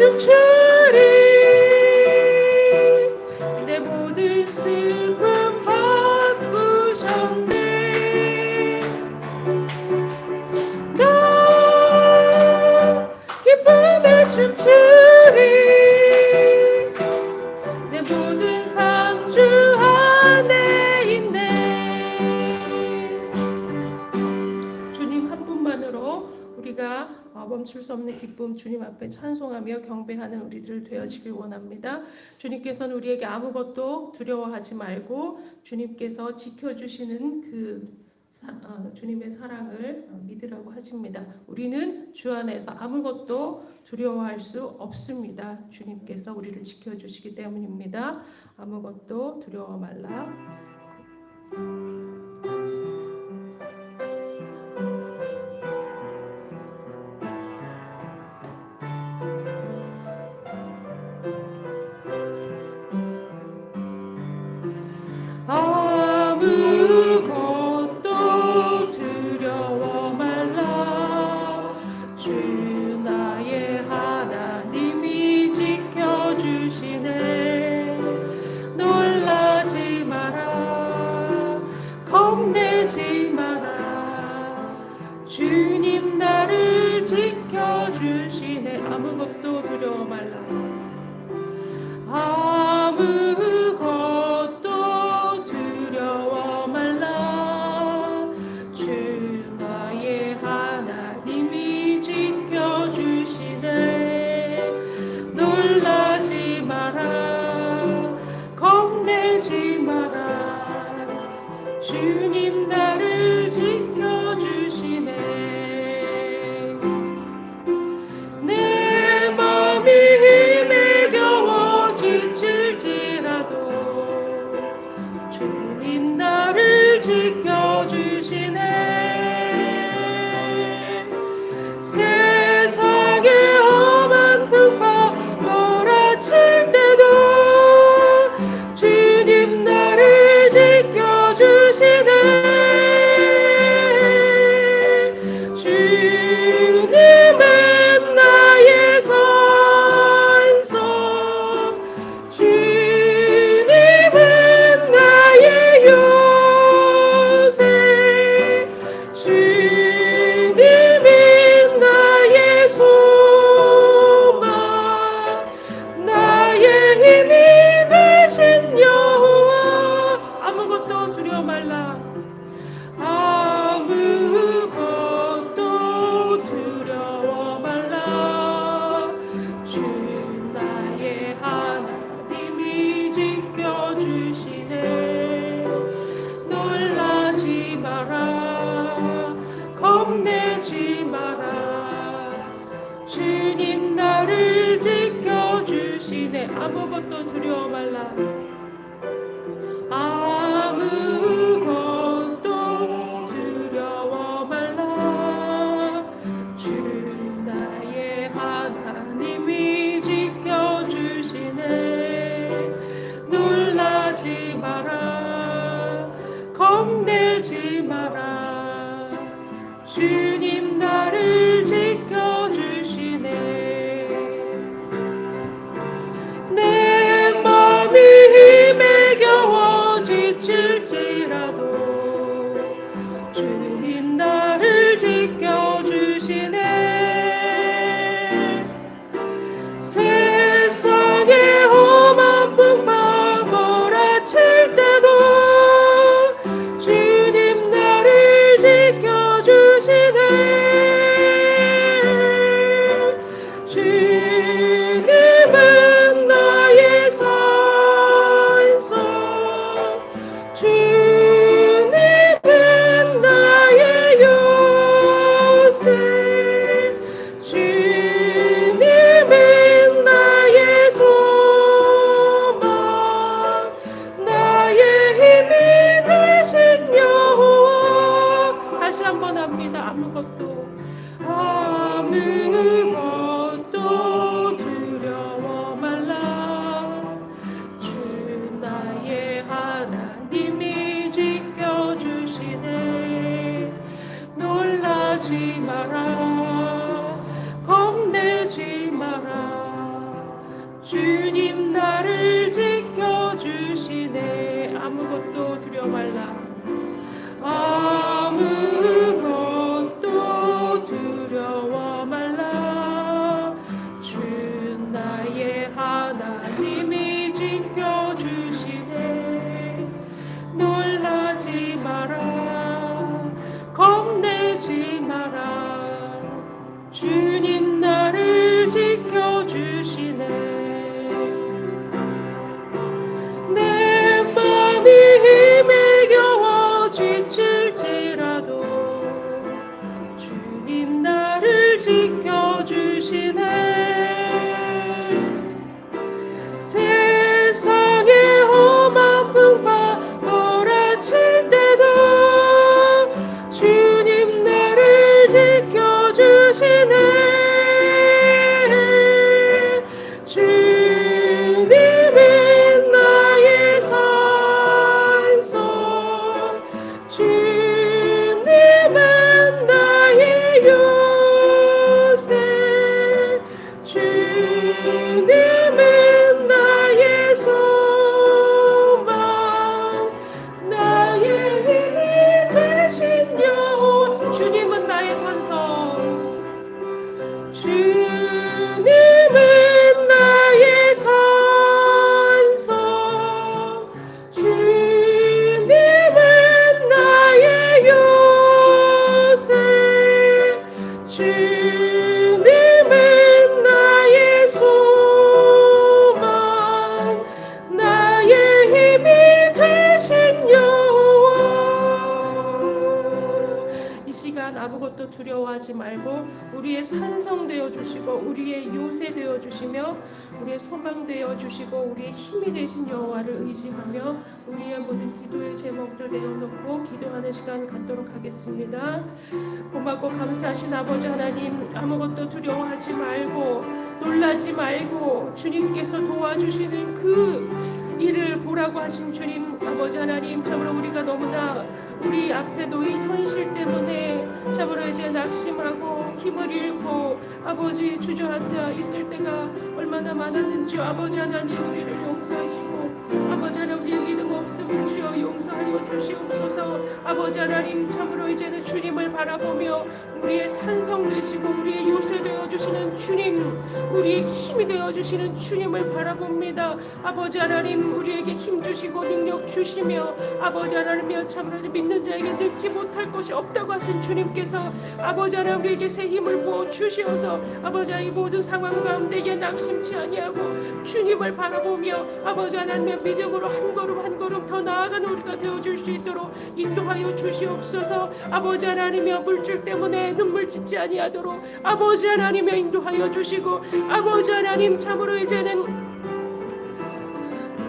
춤추리 내 모든 슬픔 바꾸셨네 나 기쁨에 춤추리 내 모든 삶 주 안에 있네 주님 한 분만으로 우리가 멈출 수 없는 기쁨 주님 앞에 찬송하며 경배하는 우리들 되어지길 원합니다. 주님께서는 우리에게 아무것도 두려워하지 말고 주님께서 지켜주시는 주님의 사랑을 믿으라고 하십니다. 우리는 주 안에서 아무것도 두려워할 수 없습니다. 주님께서 우리를 지켜주시기 때문입니다. 아무것도 두려워 말라. 아무것도 두려워 말라 주 나의 하나님이 지켜주시네 놀라지 마라 겁내지 마라 주님 나를 지켜주시네 아무것도 두려워 말라 아무것도 두려워 말라 주 나의 하나님이 지켜주시네 놀라지 마라 겁내지 마라 주님 나를 지켜주시네 내 맘이 힘에 겨워 지칠지라도 주님 나를 지켜주시네 세상의 험한 풍파 몰아칠 때도 주님 나를 지켜주시네 주님은 나의 산성 주님은 나의 요새 주님은 나의 소망 나의 힘이 되신 여호와 아무것도 두려워 말라 아무것도 두려워 말라 주 나의 하나님이 지켜주시네 놀라지 마라 겁내지 마라 주님 나를 지켜주시네 아무것도 두려워 말라 아무것도 두려워 말라 주 나의 하나님이 지켜주시네 놀라지 마라 겁내지 마라 주님 나를 지켜주시네 내 맘이 힘에 겨워 지칠지라도 주님 나를 지켜주시네 세상의 험한 풍파 몰아칠 때도 주님 나를 지켜주시네 주님은 나의 산성 주님은 주님 나를 지켜주시네. 아무것도 두려워 말라. 아무것도 두려워 말라. 주 나의 하나님이 지켜주시네. 놀라지 마라. 겁내지 마라. 주님 나를 지켜주시네. 내 맘이 힘에 겨워 지칠지라도 주님 나를 지켜주시네. 세상의 험한 풍파 몰아칠 때도 주님 나를 지켜주시네. 주님은 나의 산성, 주님은 나의 요새, 주님은 나의 소망, 나의 힘이 되신 여호와. 주님은 나의 산성, 주님은 나의 산성, 주님은 나의 요새, 주님은 나의 소망, 나의 힘이 되신 여호와. 이 시간 아무것도 두려워하지 말고 우리의 산성 되어 주시고 우리의 요새 되어 주시며 우리의 소망 되어 주시고 우리의 힘이 되신 여호와를 의지하며 우리의 모든 기도의 제목들 내어놓고 기도하는 시간 갖도록 하겠습니다. 고맙고 감사하신 아버지 하나님, 아무것도 두려워하지 말고 놀라지 말고 주님께서 도와주시는 그 일을 보라고 하신 주님 아버지 하나님, 참으로 우리가 너무나 우리 앞에 놓인 현실 때문에 참으로 이제 낙심하고 힘을 잃고 아버지 주저앉아 있을 때가 얼마나 많았는지요. 아버지 하나님, 우리를 용서하시고 아버지 하나님, 우리의 믿음 없음을 주여 용서하여 주시옵소서. 아버지 하나님, 참으로 이제는 주님을 바라보며 우리의 산성 되시고 우리의 요새 되어주시는 주님, 우리의 힘이 되어주시는 주님을 바라봅니다. 아버지 하나님, 우리에게 힘 주시고 능력 주시며 아버지 하나님이여 참으로 믿는 자에게 늙지 못할 것이 없다고 하신 주님께서 아버지 하나님 우리에게 새 힘을 부어 주시어서 아버지 하나님 모든 상황 가운데 낙심치 아니하고 주님을 바라보며 아버지 하나님의 믿음으로 한 걸음 한 걸음 더 나아가는 우리가 되어줄 수 있도록 인도하여 주시옵소서. 아버지 하나님의 물줄 때문에 눈물 짓지 아니하도록 아버지 하나님의 인도하여 주시고 아버지 하나님, 참으로 이제는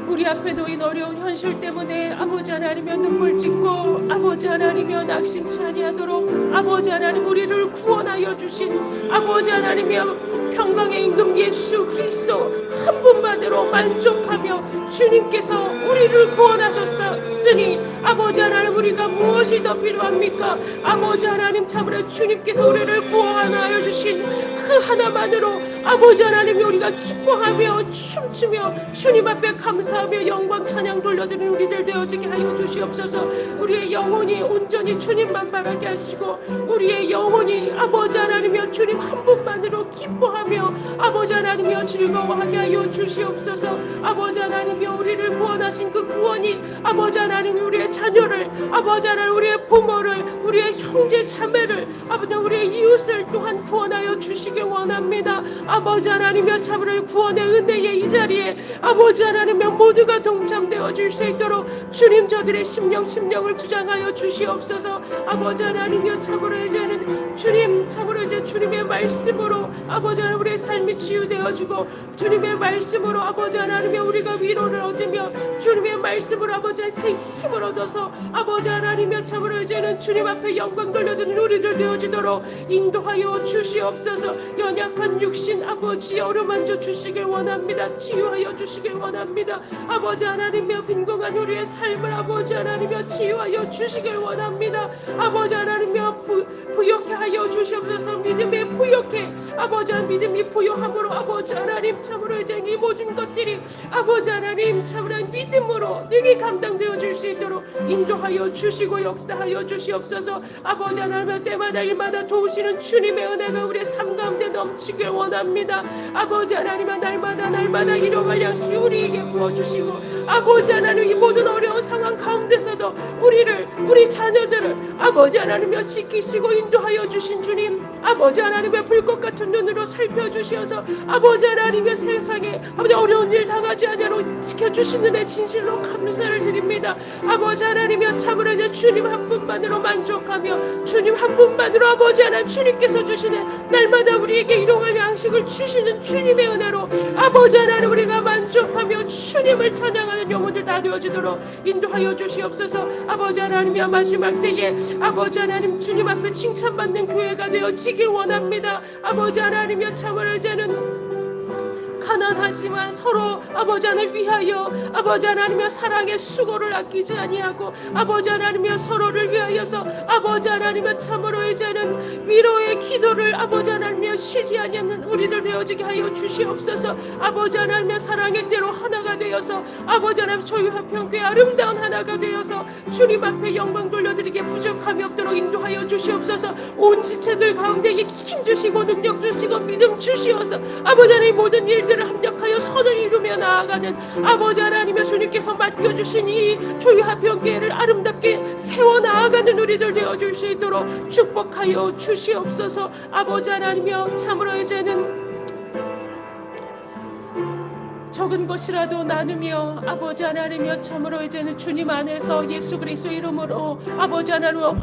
우리 앞에 놓인 어려운 현실 때문에 아버지 하나님여 눈물 짓고 아버지 하나님여 낙심치 아니하도록 아버지 하나님 우리를 구원하여 주신 아버지 하나님여 평강의 임금 예수 그리스도 한 분만으로 만족하며 주님께서 우리를 구원하셨으니 아버지 하나님 우리가 무엇이 더 필요합니까? 아버지 하나님, 참으로 주님께서 우리를 구원하여 주신 그 하나만으로 아버지 하나님 우리가 기뻐하며 춤추며 주님 앞에 감사하며 영광 찬양 돌려드리는 우리들 되어지게 하여 주시옵소서. 우리의 영혼이 온전히 주님만 바라게 하시고 우리의 영혼이 아버지 하나님이여 주님 한 분만으로 기뻐하며 아버지 하나님이여 즐거워하게 하여 주시옵소서. 아버지 하나님이여 우리를 구원하신 그 구원이 아버지 하나님이 우리의 자녀를 아버지 하나님 우리의 부모를 우리의 형제 자매를 아버지 우리의 이웃을 또한 구원하여 주시길 원합니다. 아버지 하나님이여 참으로 구원의 은혜의 이 자리에 아버지 하나님이여 모두가 동참되어질 수 있도록 주님 저들의 심령을 주장하여 주시옵소서. 아버지 하나님이여 참으로 이제는 주님 참으로 이제 주님의 말씀으로 아버지 하나님 우리의 삶이 치유되어지고 주님의 말씀으로 아버지 하나님이여 우리가 위로를 얻으며 주님의 말씀으로 아버지 새 힘을 얻어서 아버지 하나님이여 참으로 이제는 주님 앞에 영광 돌려드리는 우리들 되어지도록 인도하여 주시옵소서. 연약한 육신 있는 아버지 어루만져 주시길 원합니다. 치유하여 주시길 원합니다. 아버지 하나님이여 빈궁한 우리의 삶을 아버지 하나님이여 치유하여 주시길 원합니다. 아버지 하나님이여 부욕해 하여 주시옵소서. 믿음에 부욕해 아버지 믿음이 부요함으로 아버지 하나님 참으로 이제 이 모든 것들이 아버지 하나님 참으로 믿음으로 능히 감당되어질 수 있도록 인도하여 주시고 역사하여 주시옵소서. 아버지 하나님 때마다 일마다 도우시는 주님의 은혜가 우리의 삶 가운데 넘치길 원합니다. 아버지 하나님 날마다 일용할 양식을 우리에게 부어주시고 아버지 하나님 이 모든 어려운 상황 가운데서도 우리 자녀들을 아버지 하나님여 지키시고 인도하여 주신 주님, 아버지 하나님의 불꽃 같은 눈으로 살펴주시어서 아버지 하나님의 세상에 아버지 어려운 일 당하지 않도록 지켜주시는 데 진실로 감사를 드립니다. 아버지 하나님여 참으로 이제 주님 한 분만으로 만족하며 주님 한 분만으로 아버지 하나님 주님께서 주시는 날마다 우리에게 일용할 양식을 주시는 주님의 은혜로 아버지 하나님 우리가 만족하며 주님을 찬양하는 영혼들 다 되어지도록 인도하여 주시옵소서. 아버지 하나님이여 마지막 때에 아버지 하나님 주님 앞에 칭찬받는 교회가 되어지길 원합니다. 아버지 하나님이여 참으로 이제는 가난하지만 서로 아버지 하나님 위하여 아버지 하나님의 사랑의 수고를 아끼지 아니하고 아버지 하나님의 서로를 위하여서 아버지 하나님의 참으로 이제는 위로의 기도를 아버지 하나님의 쉬지 아니하는 우리들 되어지게 하여 주시옵소서. 아버지 하나님의 사랑의 때로 하나가 되어서 아버지 하나님 조유합평교회 아름다운 하나가 되어서 주님 앞에 영광 돌려드리게 부족함이 없도록 인도하여 주시옵소서. 온 지체들 가운데 힘주시고 능력 주시고 믿음 주시어서 아버지 하나님 모든 일들을 합력하여 선을 이루며 나아가는 아버지 하나님의 주님께서 맡겨주신 이 조유합평교회를 아름답게 세워 나아가는 우리들 되어줄 수 있도록 축복하여 주시옵소서. 아버지 하나님이여 참으로 이제는 적은 것이라도 나누며 아버지 하나님이여 참으로 이제는 주님 안에서 예수 그리스도의 이름으로 아버지 하나님과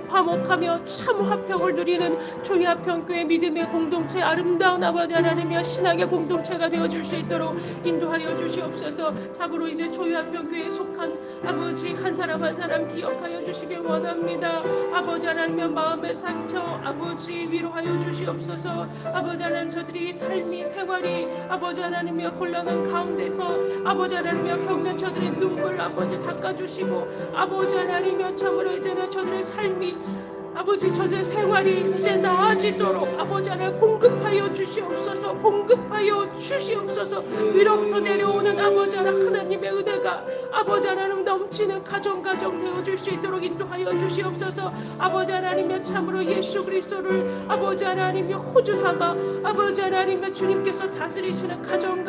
화목하며 참 화평을 누리는 조유합평교회 믿음의 공동체 아름다운 아버지 하나님이여 신앙의 공동체가 되어줄 수 있도록 인도하여 주시옵소서. 참으로 이제 조유합평교회에 속한 아버지 한 사람 한 사람 기억하여 주시길 원합니다. 아버지 하나님이여 마음의 상처 아버지 위로하여 주시옵소서. 아버지 하나님 저들이 삶이 생활이 아버지 하나님이여 곤란한 가운데서 아버지 하나님이여 겪는 저들의 눈물 아버지 닦아주시고 아버지 하나님이여 참으로 이제는 저들의 삶이 아버지 저들의 생활이 이제 나아지도록 아버지 하나님 공급하여 주시옵소서. 공급하여 주시옵소서. 위로부터 내려오는 아버지 하나님의 은혜가 아버지 하나님 넘치는 가정 되어줄 수 있도록 인도하여 주시옵소서. 아버지 하나님의 참으로 예수 그리스도를 아버지 하나님의 호주 삼아 아버지 하나님의 주님께서 다스리시는 가정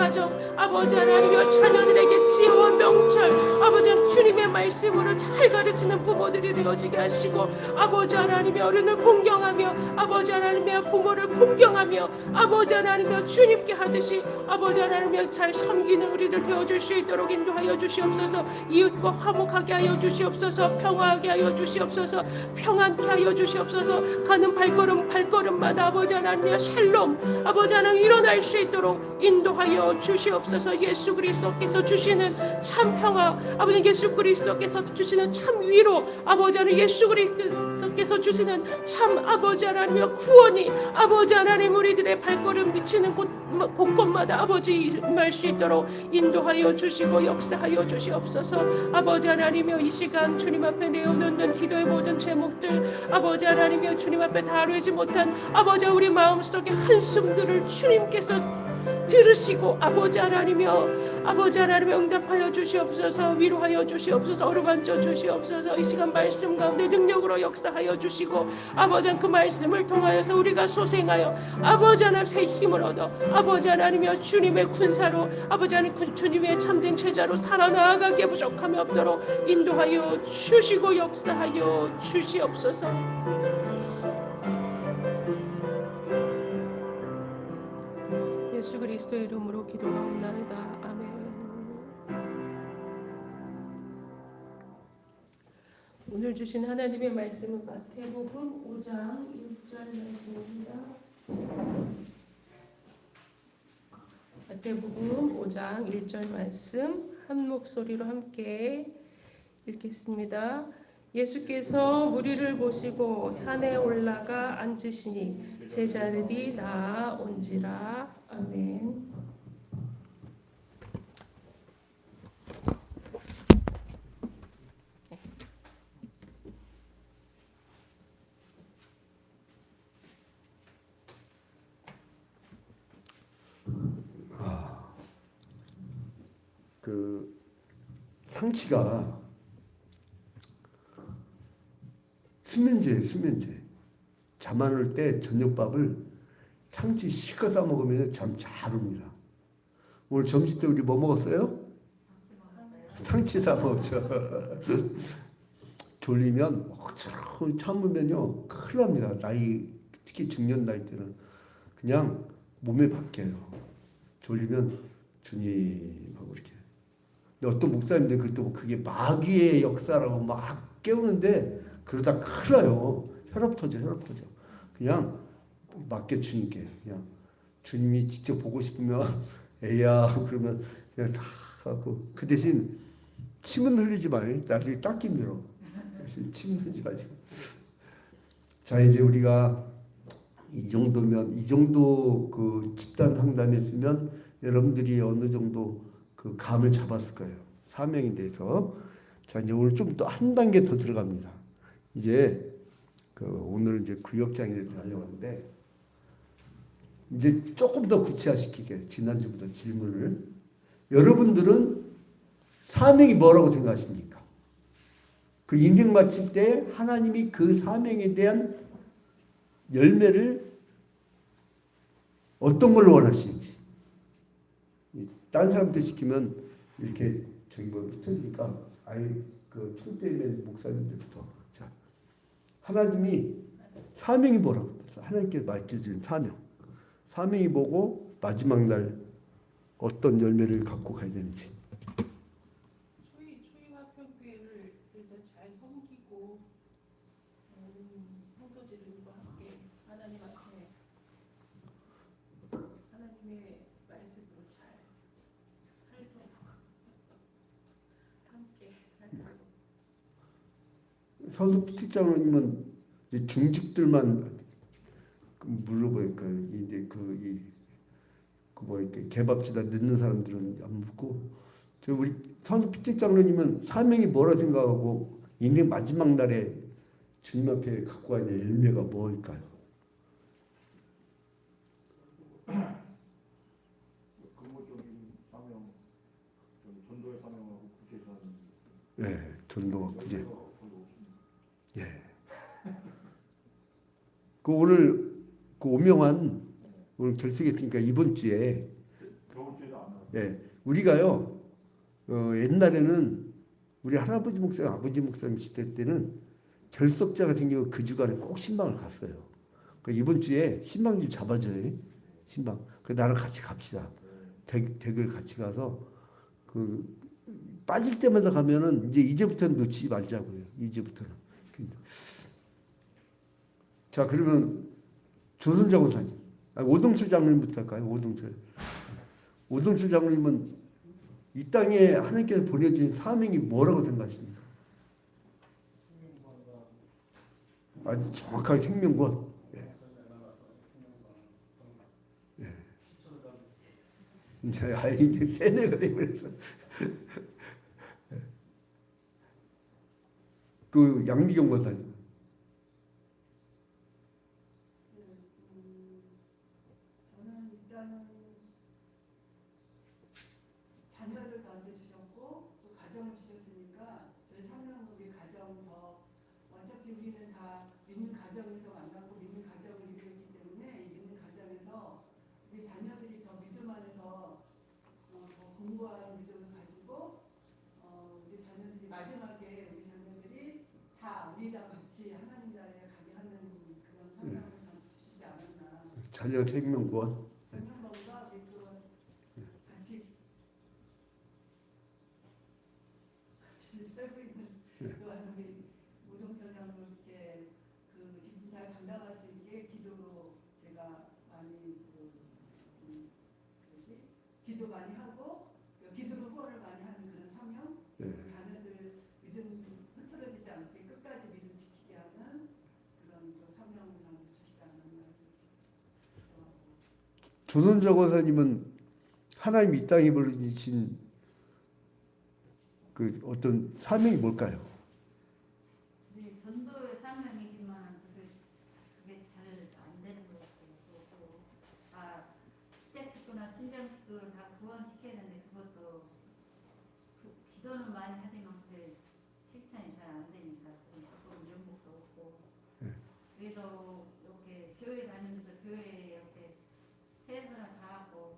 아버지 하나님의 자녀들에게 지혜와 명철 아버지 하나님 주님의 말씀으로 잘 가르치는 부모들이 되어지게 하시고 아버지 하나님의 어른을 공경하며 아버지 하나님의 부모를 공경하며 아버지 하나님의 주님께 하듯이 아버지 하나님의 잘 섬기는 우리들 되어줄 수 있도록 인도하여 주시옵소서. 이웃과 화목하게 하여 주시옵소서. 평화하게 하여 주시옵소서. 평안케 하여 주시옵소서. 가는 발걸음마다 아버지 하나님의 샬롬 아버지 하나님 일어날 수 있도록 인도하여 주시옵소서. 예수 그리스도께서 주시는 참 평화 아버지 예수 그리스도께서 주시는 참 위로 아버지 하나님 예수 그리스도께서 주시는 참 아버지 하나님의 구원이 아버지 하나님 우리들의 발걸음 미치는 곳곳마다 아버지 임할 수 있도록 인도하여 주시고 역사하여 주시옵소서. 아버지 하나님이여 이 시간 주님 앞에 내어놓는 기도의 모든 제목들 아버지 하나님이여 주님 앞에 다루지 못한 아버지 우리 마음속의 한숨들을 주님께서 들으시고 아버지 하나님이여 응답하여 주시옵소서. 위로하여 주시옵소서. 어루만져 주시옵소서. 이 시간 말씀 가운데 능력으로 역사하여 주시고 아버지 하나님 그 말씀을 통하여서 우리가 소생하여 아버지 하나님 새 힘을 얻어 아버지 하나님이여 주님의 군사로 아버지 하나님 주님의 참된 제자로 살아나가기에 부족함이 없도록 인도하여 주시고 역사하여 주시옵소서. 예수 그리스도의 이름으로 기도하옵나이다. 아멘. 오늘 주신 하나님의 말씀은 마태복음 5장 1절 말씀입니다. 마태복음 5장 1절 말씀 한 목소리로 함께 읽겠습니다. 예수께서 무리를 보시고 산에 올라가 앉으시니 제자들이 나아온지라. 아멘. 그 상치가 수면제. 잠 안 올 때 저녁밥을 상치 실컷 싸 먹으면 잠 잘 옵니다. 오늘 점심 때 우리 뭐 먹었어요? 상치 싸 먹었죠. 졸리면 억지로 참으면요 큰일 납니다. 나이 특히 중년 나이 때는 그냥 몸에 박혀요. 졸리면 주님하고 이렇게. 근데 어떤 목사님들 그랬더니 그게 마귀의 역사라고 막 깨우는데 그러다 큰일 나요. 혈압 터져. 그냥 맡겨 주님께 그냥 주님이 직접 보고 싶으면 애야 그러면 그냥 다 하고 그 대신 침은 흘리지 마요. 나중에 닦기 힘들어. 침 흘리지 마시고. 자 이제 우리가 이 정도 그 집단 상담했으면 여러분들이 어느 정도 그 감을 잡았을 거예요. 사명에 대해서. 자 이제 오늘 좀 더 한 단계 더 들어갑니다. 이제 그 오늘 이제 구역장에 대해서 하려고 하는데 이제 조금 더 구체화시키게 지난주부터 질문을 여러분들은 사명이 뭐라고 생각하십니까? 그 인생 마칠 때 하나님이 그 사명에 대한 열매를 어떤 걸로 원하시는지. 다른 사람들 시키면 이렇게 저기 뭐 흩어지니까 아예 그 총대면 목사님들부터 자 하나님이 사명이 뭐라고 하나님께 맡겨진 사명이 뭐고 마지막 날 어떤 열매를 갖고 가야 되는지. 초이화평교회를 일단 잘 섬기고 성도들과 함께 하나님 앞에 하나님의 말씀으로 잘 살도록 함께 살도록. 선수 피티장로님은 중직들만 물어봐요. 이제 뭐 이렇게 개밥지다 늦는 사람들은 안 묻고 저 우리 선수 피티장로님은 사명이 뭐라 생각하고 인생 마지막 날에 주님 앞에 갖고 와야 될 열매가 뭘까요? 근본적인 사명, 전도의 사명하고 구제선. 네, 전도와 구제. 예. 그 오늘 그 오명한 오늘 결석했으니까 이번 주에 겨울 주에도 안 나와요. 예, 우리가요 옛날에는 우리 할아버지 목사님, 아버지 목사님 시대 때는 결석자가 생기면 그 주간에 꼭 신방을 갔어요. 그 이번 주에 신방 좀 잡아줘요. 신방. 그 나랑 같이 갑시다. 댁을 같이 가서 그 빠질 때마다 가면은 이제부터는 놓치지 말자고요. 이제부터는. 자 그러면 조선자 권사님, 오동철 장로님부터 할까요? 오동철 장로님은 이 땅에 하나님께서 보내주신 사명이 뭐라고 생각하십니까? 아주 정확하게 생명권. 예. 예. 이제 세뇌가 되버렸어. 그 양미경 권사님. 저는 일단은 자녀를 저한테 주셨고 또 가정을 주셨으니까 저희 사명은 우리 가정 더 어차피 우리는 다 믿는 가정에서 만나고 믿는 가정을 이루었기 때문에 이 믿는 가정에서 우리 자녀들이 더 믿음 안에서 더 공부하는 믿음을 가지고 우리 자녀들이 마지막에 우리 자녀들이 다 우리랑 같이 하나님 나라에 가게 하는 그런 사명을 주시지 않았나. 자녀 생명권. 생명론과 우리 같이 살고 있는 또한 우리 오동철 장로 이렇게 그 직분 잘 감당하시기에 기도로 제가 많이 기도 많이 하고 기도로 후원을 많이 하는 그런 사명. 자녀들 믿음 흐트러지지 않게 끝까지 믿음 지키게 하는 그런 또 사명을 주시지 않았나. 조선조 권사님은 하나님 이 땅에 보내신 그 어떤 사명이 뭘까요? 네, 전도의 사명이지만 그게 잘 안 되는 것 같아요. 또 시댁 식구나 친정 식구를 다 구원시켜야 되는데 그것도 기도는 많이 하지만 그게 실천이 잘 안 되니까 조금 면목도 없고 그래도 이렇게 교회 다니면서 교회에 이렇게 최선을 다하고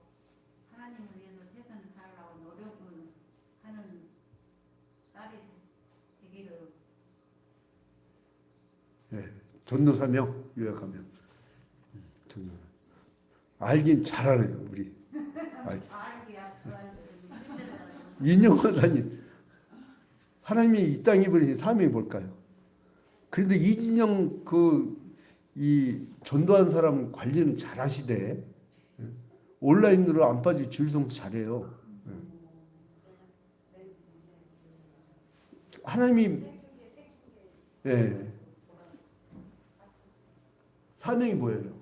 하나님을 위해서 최선을 다하려고 노력을 하는 딸이 되기를. 전도 사명 요약하면 전도. 알긴 잘하네요 우리. 알기야 인영 권사님 하나님이 이 땅에 보내신 사명이 뭘까요? 그런데 이진영 이 전도한 사람 관리는 잘하시대. 온라인으로 안 빠지고 줄성도 잘해요. 하나님이 사명이 뭐예요?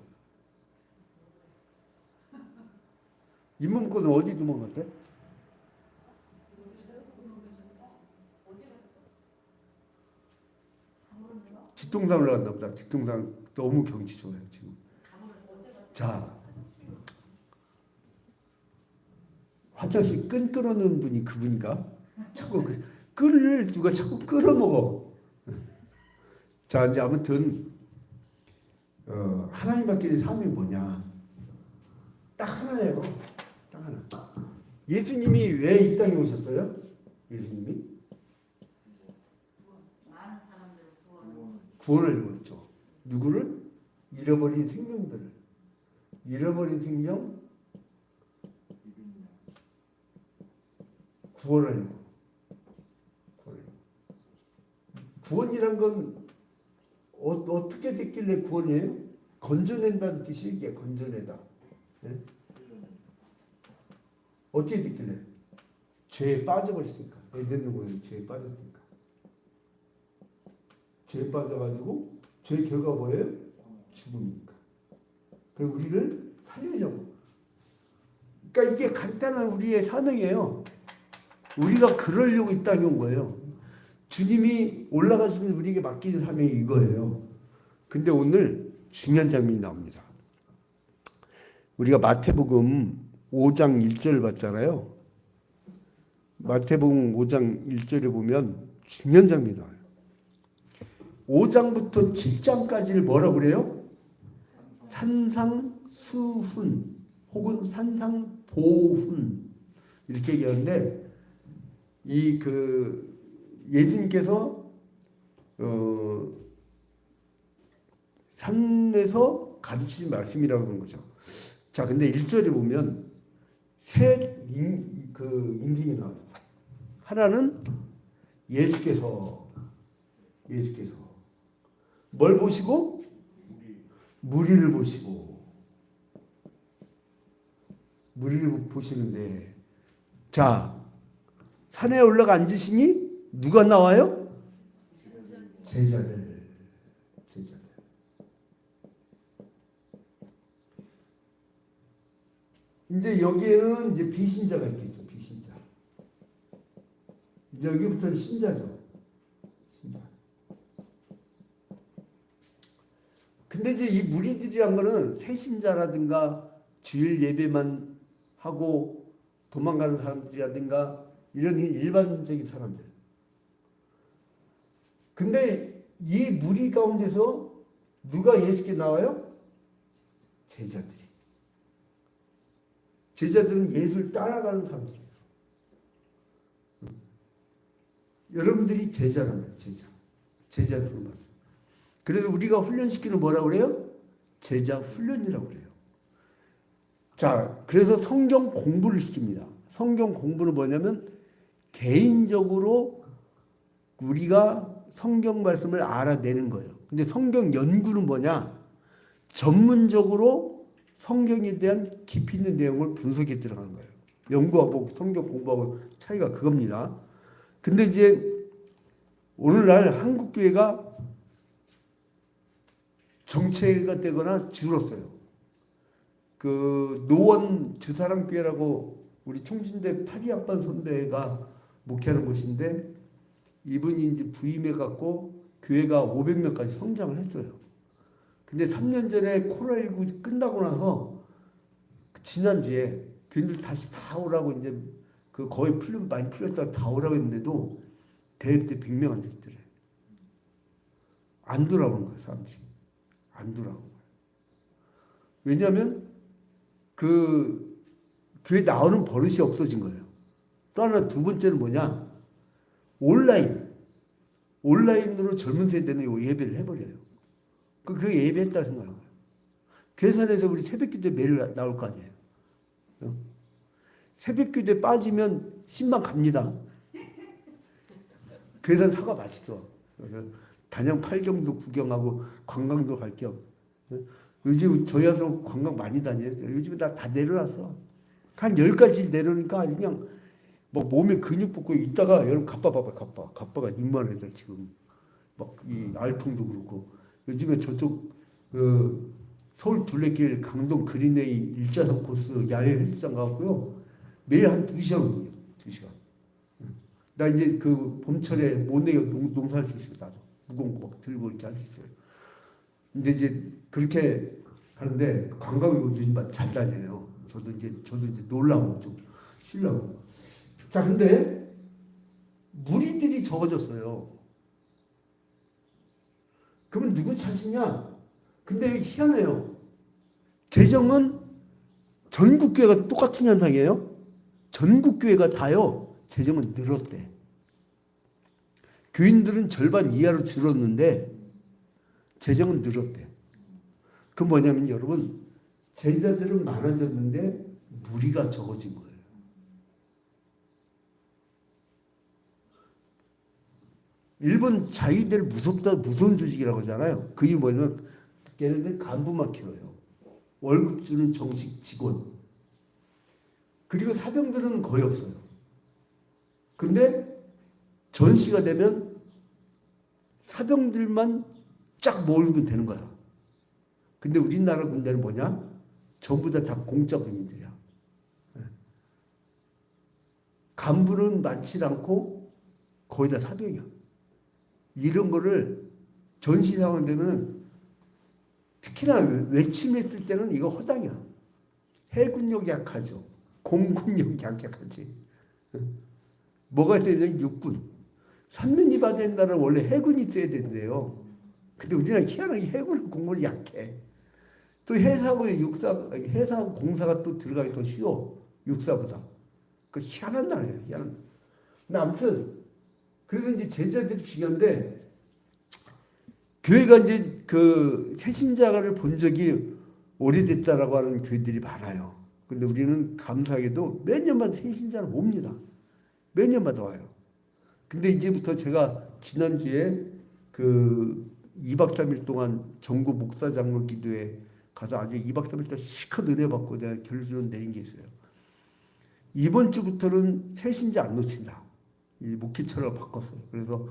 임문권은 어디 도망갔대? 뒷동산 올라갔나 보다. 뒷동산 너무 경치 좋아요 지금. 자, 화장실 끈 끌어놓은 분이 그분인가? 자꾸 끈을 누가 자꾸 끌어먹어. 자, 이제 아무튼 하나님 밖에 사명이 뭐냐? 딱 하나예요. 딱 하나. 예수님이 왜 이 땅에 오셨어요? 예수님이 많은 사람들을 구원. 구원을 이뤘죠. 누구를? 잃어버린 생명들을. 잃어버린 생명 구원하려고. 구원이란 건 어떻게 됐길래 구원이에요? 건져낸다는 뜻이 이게 건져내다. 네? 어떻게 됐길래? 죄에 빠져버렸으니까. 에덴 동산에 죄에 빠졌으니까. 죄에 빠져가지고 죄의 결과 뭐예요? 죽음이니까. 그리고 우리를 살리려고. 그러니까 이게 간단한 우리의 사명이에요. 우리가 그러려고 이 땅에 온 거예요. 주님이 올라가시면 우리에게 맡기는 사명이 이거예요. 근데 오늘 중요한 장면이 나옵니다. 우리가 마태복음 5장 1절을 봤잖아요. 마태복음 5장 1절에 보면 중요한 장면이 나와요. 5장부터 7장까지를 뭐라고 그래요? 산상수훈 혹은 산상보훈 이렇게 얘기하는데 예수님께서 산에서 가르치신 말씀이라고 하는 거죠. 자, 근데 1절에 보면 세 인생이 나와요. 하나는 예수께서 뭘 보시고? 무리를 보시는데, 자, 산에 올라가 앉으시니 누가 나와요? 제자들. 근데 여기에는 이제 비신자가 있겠죠. 비신자. 이제 여기부터는 신자죠. 신자. 근데 이제 이 무리들이란 거는 새신자라든가 주일 예배만 하고 도망가는 사람들이라든가 이런 일반적인 사람들. 근데 이 무리 가운데서 누가 예수께 나와요? 제자들이. 제자들은 예수를 따라가는 사람들이에요. 여러분들이 제자란 말이에요. 제자들로 말해요. 그래서 우리가 훈련시키는 뭐라고 그래요? 제자 훈련이라고 그래요. 자, 그래서 성경 공부를 시킵니다. 성경 공부는 뭐냐면 개인적으로 우리가 성경 말씀을 알아내는 거예요. 근데 성경 연구는 뭐냐? 전문적으로 성경에 대한 깊이 있는 내용을 분석해 들어가는 거예요. 연구하고 성경 공부하고 차이가 그겁니다. 근데 이제 오늘날 한국교회가 정체가 되거나 줄었어요. 그 노원 주사랑교회라고 우리 총신대 파리학반 선배가 목회하는 곳인데 이분이 이제 부임해 갖고 교회가 500명까지 성장을 했어요. 근데 3년 전에 코로나19 끝나고 나서 지난주에 교인들 다시 다 오라고 이제 그 거의 많이 풀렸다가 다 오라고 했는데도 대회 때 100명 안 됐더래. 안 돌아오는 거야, 사람들이. 안 돌아오는 거야. 왜냐하면 그 교회 나오는 버릇이 없어진 거예요. 또 하나 두 번째는 뭐냐? 온라인으로 젊은 세대는 요 예배를 해버려요. 그 예배했다 생각하는 거예요. 괴산에서 우리 새벽기도에 매일 나올 거 아니에요. 새벽기도에 빠지면 10만 갑니다. 괴산 사과 맛있어. 단양 팔경도 구경하고 관광도 갈 겸. 요즘 저희 와서 관광 많이 다녀요. 요즘에 다 내려놨어. 한 10가지 내려오니까 그냥 뭐 몸에 근육 붙고 있다가 여러분 갑바 봐봐. 갑바가 이만해서 지금 막 이 알통도 그렇고 요즘에 저쪽 서울 둘레길 강동 그린웨이 1차선 코스 야외 헬스장 가고요. 매일 한 2시간 오거든요. 2시간. 나 이제 그 봄철에 모내에 농사할 수 있어요. 나도 무거운 거 막 들고 이렇게 할 수 있어요. 근데 이제 그렇게 하는데 관광이 요즘 잘 다녀요. 저도 이제 놀라고 좀 쉬려고. 자, 근데 무리들이 적어졌어요. 그러면 누구 탓이냐? 근데 희한해요. 재정은 전국 교회가 똑같은 현상이에요. 전국 교회가 다요. 재정은 늘었대. 교인들은 절반 이하로 줄었는데 재정은 늘었대. 그 뭐냐면 여러분 제자들은 많아졌는데 무리가 적어진 거예요. 일본 자위대를 무서운 조직이라고 하잖아요. 그게 뭐냐면 걔네들 간부만 키워요. 월급 주는 정식 직원. 그리고 사병들은 거의 없어요. 근데 전시가 되면 사병들만 쫙 모으면 되는 거야. 근데 우리나라 군대는 뭐냐? 전부 다 공짜 군인들이야. 간부는 많지 않고 거의 다 사병이야. 이런 거를 전시 상황 되면 특히나 외침했을 때는 이거 허당이야. 해군력 약하죠. 공군력 약하지. 뭐가 있어야 되냐? 육군. 삼면이 받아야 된다는 원래 해군이 있어야 된대요. 근데 우리나라 희한하게 해군은 공군이 약해. 또 해사하고 해사하고 공사가 또 들어가기 더 쉬워. 육사보다. 그 희한한 나라예요. 희한한. 근데 아무튼 그래서 이제 제자들이 중요한데 교회가 이제 그 새신자를 본 적이 오래됐다라고 하는 교회들이 많아요. 근데 우리는 감사하게도 몇 년마다 새신자를 옵니다. 몇 년마다 와요. 근데 이제부터 제가 지난주에 그 2박 3일 동안 전국 목사 장로 기도회 가서 아주 2박 3일 동안 실컷 은혜 받고 내가 결론 내린 게 있어요. 이번 주부터는 새신자 안 놓친다. 이 목회처럼 바꿨어요. 그래서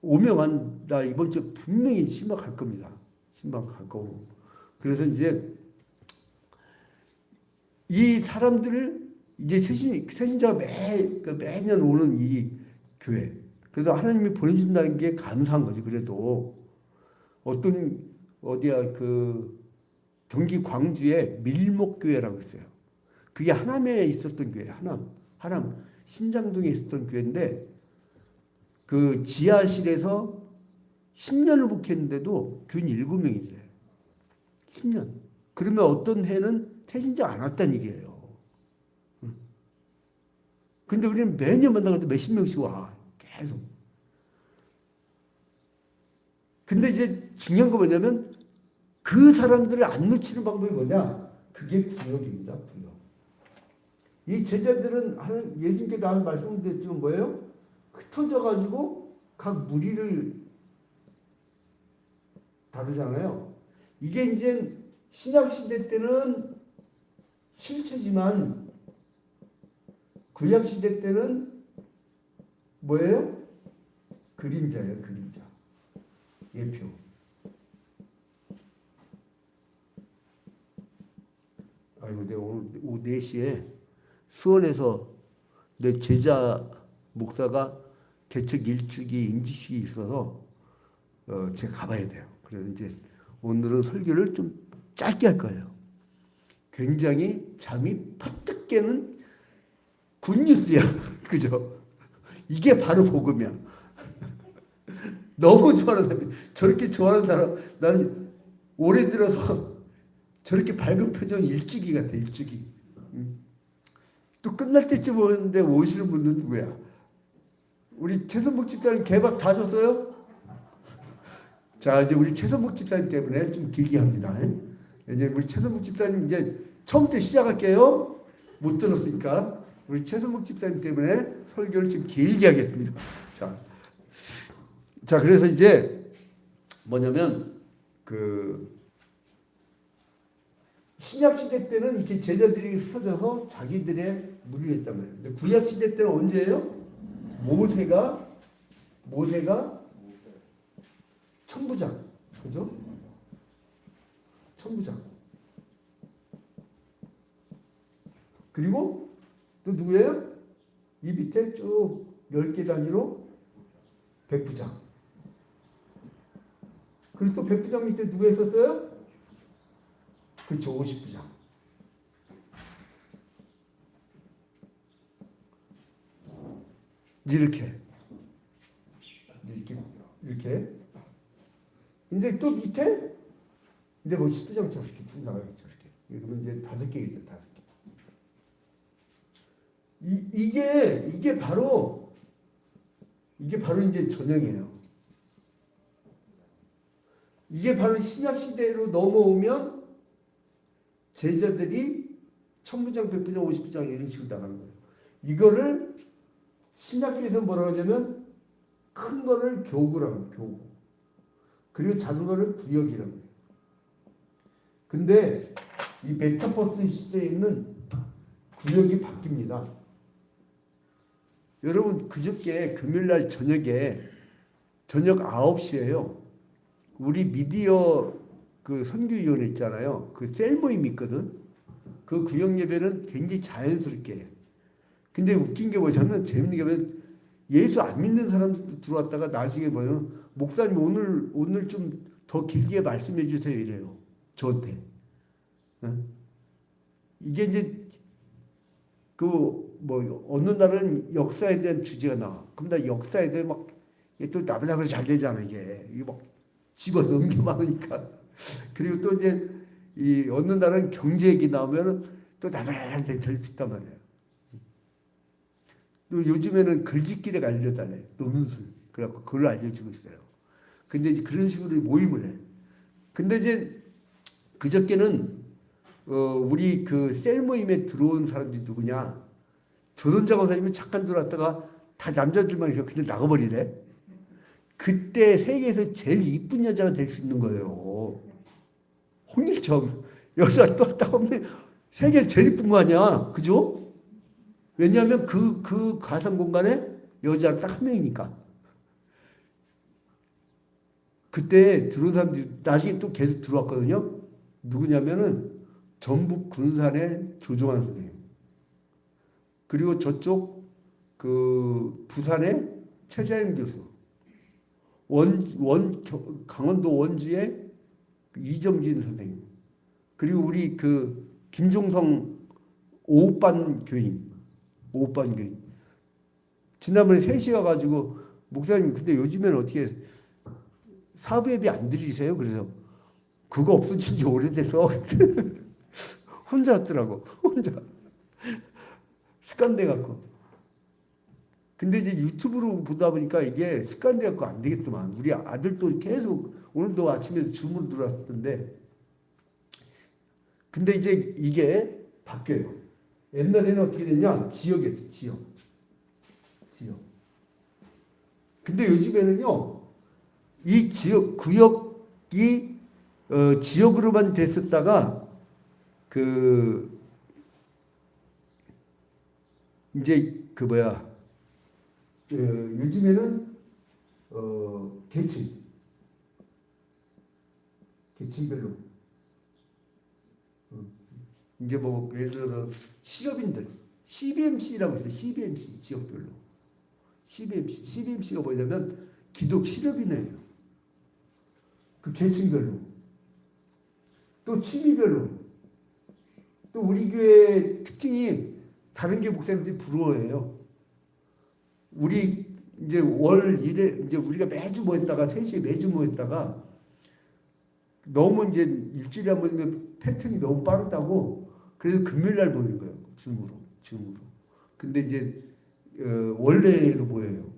오명한 나 이번 주 분명히 신방 갈 겁니다. 신방 갈 거고. 그래서 이제 이 사람들을 이제 새신자가 매년 오는 이 교회. 그래서 하나님이 보내준다는 게 감사한 거지. 그래도 어디야 그 경기 광주에 밀목교회라고 있어요. 그게 하남에 있었던 교회. 하남 신장동에 있었던 교회인데 그 지하실에서 10년을 목회했는데도 교인 7명이래요. 10년. 그러면 어떤 해는 새신자 안 왔다는 얘기예요. 근데 우리는 매년 만나가도 몇십 명씩 와. 계속. 근데 이제 중요한 거 뭐냐면 그 사람들을 안 놓치는 방법이 뭐냐? 그게 구역입니다. 구역. 이 제자들은 예수님께 나와서 말씀드렸지만 뭐예요? 흩어져가지고 각 무리를 다루잖아요. 이게 이제 신약시대 때는 실체지만 구약시대 때는 뭐예요? 그림자예요. 그림자. 예표. 아이고 내가 오늘 오후 4시에 수원에서 내 제자 목사가 개척 일주기 임직식이 있어서 제가 가봐야 돼요. 그래서 이제 오늘은 설교를 좀 짧게 할 거예요. 굉장히 잠이 퍼뜩 깨는 굿뉴스야. 그죠? 이게 바로 복음이야. 너무 좋아하는 사람, 저렇게 좋아하는 사람, 나는 올해 들어서 저렇게 밝은 표정 일주기 같아, 일주기. 또 끝날 때쯤 오는데 오시는 분은 누구야? 우리 최선복 집사님 개밥 다 줬어요? 자, 이제 우리 최선복 집사님 때문에 좀 길게 합니다. 이제 우리 최선복 집사님 이제 처음부터 시작할게요. 못 들었으니까. 우리 최선복 집사님 때문에 설교를 좀 길게 하겠습니다. 자, 그래서 이제 뭐냐면 신약 시대 때는 이렇게 제자들이 흩어져서 자기들의 무리를 했단 말이에요. 근데 구약 시대 때는 언제예요? 모세가 천부장, 그죠? 천부장. 그리고 또 누구예요? 이 밑에 쭉 10개 단위로 백부장. 그리고 또 백부장 밑에 누구 했었어요? 그렇죠, 50부장. 이렇게. 근데 또 밑에 이제 뭐 10부장처럼 이렇게 쭉 나가겠죠. 이렇게. 그러면 이제 5개겠죠, 5개. 이게 바로 이제 전형이에요. 이게 바로 신약 시대로 넘어오면 제자들이 천부장, 백부장, 50부장 이런 식으로 나가는 거예요. 이거를 신약에서 뭐라고 하냐면 큰 거를 교구라고 해요. 교구. 그리고 작은 거를 구역이라고 해요. 근데 이 메타버스 시대에는 구역이 바뀝니다. 여러분 그저께 금요일날 저녁에 저녁 9시에요. 우리 미디어 그 선교위원회 있잖아요. 그 셀 모임 있거든. 그 구역 예배는 굉장히 자연스럽게 해요. 근데 웃긴 게 뭐냐면 재밌는 게 뭐냐면 예수 안 믿는 사람들도 들어왔다가 나중에 뭐냐면 목사님 오늘 좀 더 길게 말씀해 주세요 이래요. 저한테. 이게 이제 어느 날은 역사에 대한 주제가 나와. 그럼 나 역사에 대해 막 또 나불나불 잘 되잖아 이게 막 집어 넘겨 많으니까. 그리고 또 이제 이 어느 날은 경제 얘기 나오면은 또 나불나불 될 수 있단 말이에요. 또 요즘에는 글짓기를 알려달래. 논술. 그래갖고 그걸 알려주고 있어요. 근데 이제 그런 식으로 모임을 해. 근데 이제 그저께는 우리 그 셀 모임에 들어온 사람들이 누구냐? 조선자 권사님이 잠깐 들어왔다가 다 남자들만 있어 그냥 나가버리래. 그때 세계에서 제일 이쁜 여자가 될 수 있는 거예요. 홍일점 여자 또 딱 없네. 세계 제일 이쁜 거 아니야, 그죠? 왜냐하면 그 가상 공간에 여자가 딱 한 명이니까. 그때 들어온 사람들이 나중에 또 계속 들어왔거든요. 누구냐면은 전북 군산의 조종환 선생님. 그리고 저쪽 그 부산의 최자영 교수. 강원도 원주의 이정진 선생님. 그리고 우리 그 김종성 오후반 교인. 지난번에 3시 가가지고 목사님 근데 요즘에는 어떻게 사부예배 안 드리세요? 그래서 그거 없어진 지 오래돼서 혼자 왔더라고. 혼자 습관돼 갖고. 근데 이제 유튜브로 보다 보니까 이게 습관돼 갖고 안 되겠더만. 우리 아들도 계속 오늘도 아침에 줌으로 들어왔던데. 근데 이제 이게 바뀌어요. 옛날에는 어떻게 됐냐? 지역이었어요. 지역. 근데 요즘에는요. 이 지역 구역이 지역으로만 됐었다가 이제 요즘에는 계층별로 이제 뭐 예를 들어 실업인들 CBMC라고 있어요. CBMC 지역별로. CBMC가 뭐냐면 기독 실업인이에요. 그 계층별로. 또 취미별로. 또 우리 교회 특징이 다른 교회 목사님들이 부러워해요. 우리 이제 월 1회 이제 우리가 매주 모였다가 3시에 매주 모였다가 너무 이제 일주일에 한 번이면 패턴이 너무 빠르다고 그래서 금요일 날 모이는 거예요. 줌으로. 근데 이제 원래로 모여요.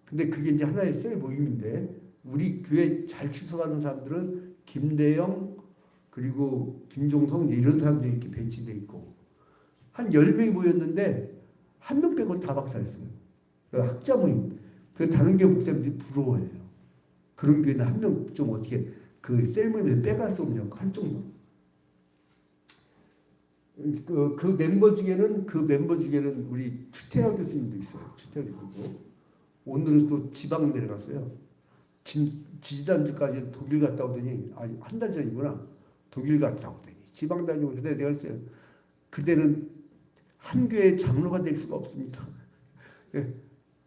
근데 그게 이제 하나의 셀 모임인데 우리 교회 잘 출석하는 사람들은 김대영 그리고 김종성 이런 사람들이 이렇게 배치돼 있고 한 10명이 모였는데 한 명 빼고 다 박사였어요. 그 학자 모임. 그 다른 교회 목사님들이 부러워해요. 그런 교회는 한 명 좀 어떻게 그 셀 모임에서 빼갈 수 없냐고 할 정도. 그 멤버 중에는 우리 추태하 교수님도 있어요. 추태하 교수도. 오늘은 또 지방 내려갔어요. 지지난주까지 독일 갔다 오더니 한 달 전이구나. 독일 갔다 오더니 지방 다니고 그때 내가 했어요. 그때는 한 교회 장로가 될 수가 없습니다.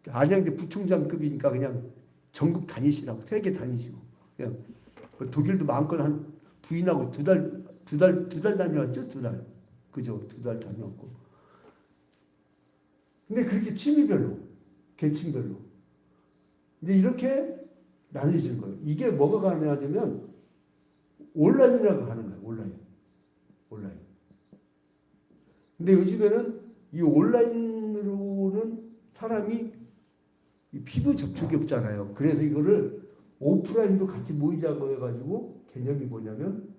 안양대 부총장급이니까 그냥 전국 다니시라고 세계 다니시고 그냥 독일도 마음껏 한 부인하고 두 달 다녀왔죠. 2달. 그죠? 2달 다녀왔고. 근데 그렇게 취미별로, 계층별로. 이제 이렇게 나뉘어진 거예요. 이게 뭐가 가능하냐면 온라인이라고 하는 거예요. 온라인. 근데 요즘에는 이 온라인으로는 사람이 피부 접촉이 없잖아요. 그래서 이거를 오프라인도 같이 모이자고 해가지고 개념이 뭐냐면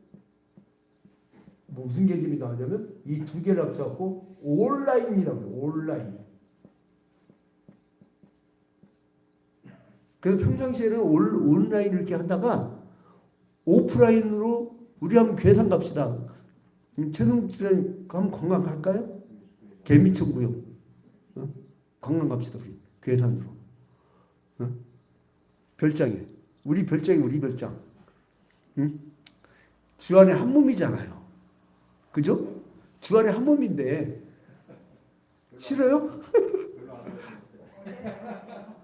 무슨 개념이 나오냐면 이 두 개를 합쳐갖고 온라인이라고 해요. 온라인. 그래서 평상시에는 온라인 이렇게 하다가 오프라인으로 우리 한번 괴산 갑시다. 최동 집사님 한번 관광 갈까요? 개미천구역. 관광 갑시다. 우리 괴산으로. 별장에. 우리 별장. 응? 주 안에 한 몸이잖아요. 그죠? 주 안에 한 몸인데 싫어요?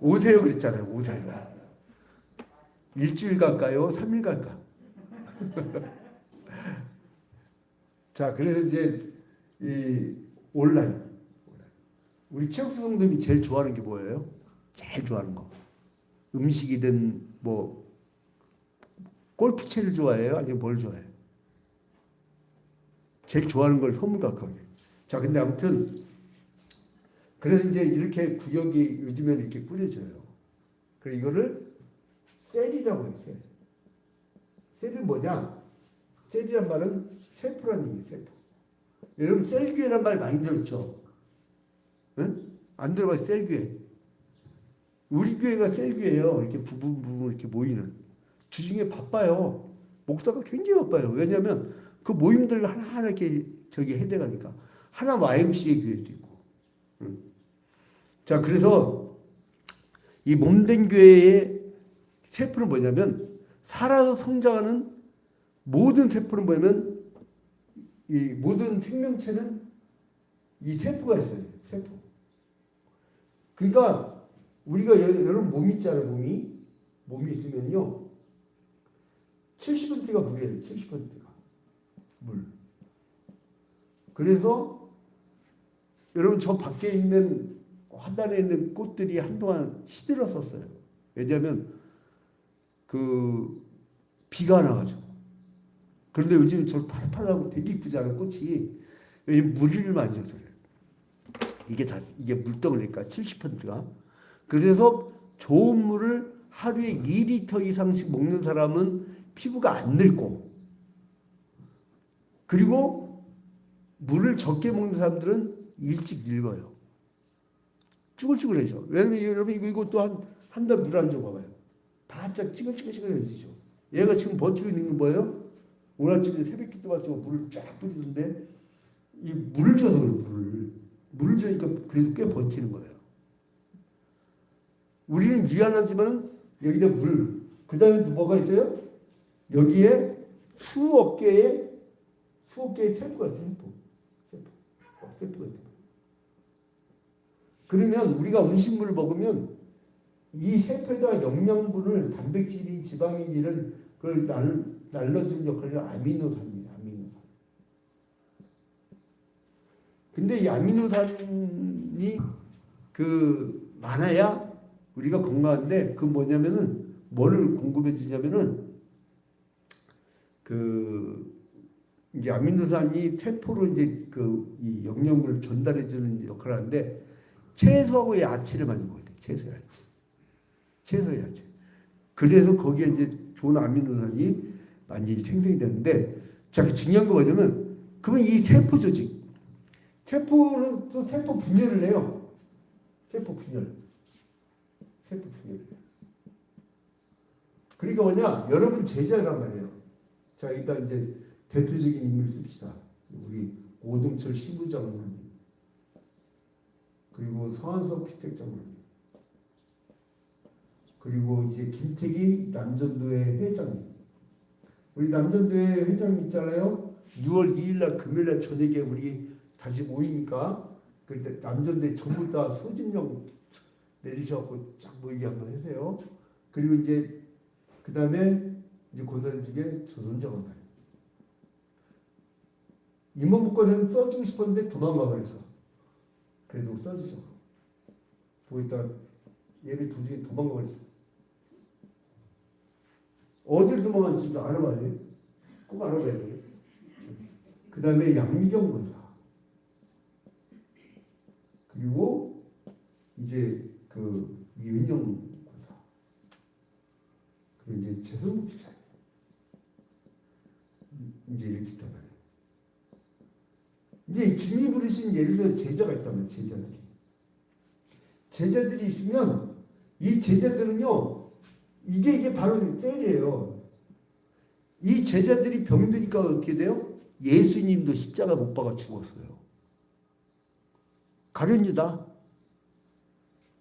오세요 그랬잖아요. 오세요. 일주일 갈까요? 3일 갈까? 자, 그래서 이제 이 온라인. 우리 최옥수 성도님이 제일 좋아하는 게 뭐예요? 제일 좋아하는 거. 음식이든 뭐 골프채를 좋아해요? 아니면 뭘 좋아해요? 제일 좋아하는 걸 선물 갖고 가게. 자, 근데 아무튼 그래서 이제 이렇게 구역이 요즘에는 이렇게 꾸려져요. 그래 이거를 셀이라고 해요. 셀은 뭐냐? 셀이란 말은 세포라는 얘기예요. 세포. 여러분 셀교회란 말 많이 들었죠? 응? 안 들어봐요. 셀교회. 우리 교회가 셀교회예요. 이렇게 부분 이렇게 모이는. 주중에 바빠요. 목사가 굉장히 바빠요. 왜냐하면 그 모임들 하나하나 이렇게 저기 해대가니까. 하나 YMCA 교회도 있고. 자, 그래서 이 몸된 교회의 세포는 뭐냐면 살아서 성장하는 모든 세포는 뭐냐면 이 모든 생명체는 이 세포가 있어요. 세포. 그러니까 우리가 여러분 몸이 있잖아요. 몸이 있으면요. 70%가 물이에요. 70%가 물. 그래서 여러분 저 밖에 있는 화단에 있는 꽃들이 한동안 시들었었어요. 왜냐하면 그 비가 나가지고. 그런데 요즘 저 파릇파릇하고 되게 이쁘잖아요. 꽃이. 물을 만져서 이게 물덩어리니까 70%가. 그래서 좋은 물을 하루에 2리터 이상씩 먹는 사람은 피부가 안 늙고, 그리고 물을 적게 먹는 사람들은 일찍 늙어요. 쭈글쭈글해져. 왜냐면 여러분 이것도 한 달 물 안 줘봐봐요. 바짝 찌글찌글해지죠. 얘가 지금 버티고 있는 건 뭐예요? 오늘 아침에 새벽 기도 마치고 물을 쫙 뿌리는데 이 물을 줘서 그래요. 물을 주니까 그래도 꽤 버티는 거예요. 우리는 미안하지만 여기다 물. 그 다음에 또 뭐가 있어요? 여기에 수억 개의 세포가 있어요. 세포. 세포가 돼요. 그러면 우리가 음식물을 먹으면 이 세포에다 영양분을 단백질이 지방이든 그걸 날려주는 역할을 아미노산입니다. 아미노산. 근데 이 아미노산이 그 많아야 우리가 건강한데 그 뭐냐면은 뭐를 공급해 주냐면은 그 이제 아미노산이 세포로 이제 그 이 영양분을 전달해 주는 역할을 하는데 채소하고 야채를 많이 먹어야 돼. 채소 야채. 채소 야채. 그래서 거기에 이제 좋은 아미노산이 많이 생성이 되는데 자, 중요한 거 뭐냐면 그러면 이 세포 조직 세포는 또 세포 분열을 해요. 세포 분열. 세포 분열. 그러니까 뭐냐? 여러분 제자란 말이에요. 자, 일단 이제 대표적인 인물 씁시다. 우리 오동철 시부장님 그리고 서한석 피택장님 그리고 이제 김태기 남전도회 회장님. 우리 남전도회 회장님 있잖아요. 6월 2일날 금요일날 저녁에 우리 다시 모이니까 그때 남전도회 전부 다 소진령 내리셔갖고 쫙 모이게 한번 하세요. 그리고 이제 그 다음에 이제 고사님 중에 조선정원사님. 임원복권은 써주고 싶었는데 도망가 버렸어. 그래도 써주죠. 보니까 예배 도중에 도망가 버렸어. 어딜 도망갔는지도 알아봐야 돼. 꼭 알아봐야 돼. 그 다음에 양미경 권사. 그리고 이제 그 이은영 권사. 그리고 이제 최성국 집사님. 이제 이렇게 있단 말이에요. 이제 주님이 부르신 예를 들어 제자가 있다면 제자들이 있으면 이 제자들은요 이게 바로 때리예요. 이 제자들이 병드니까 어떻게 돼요? 예수님도 십자가 못 박아 죽었어요. 가룟유다.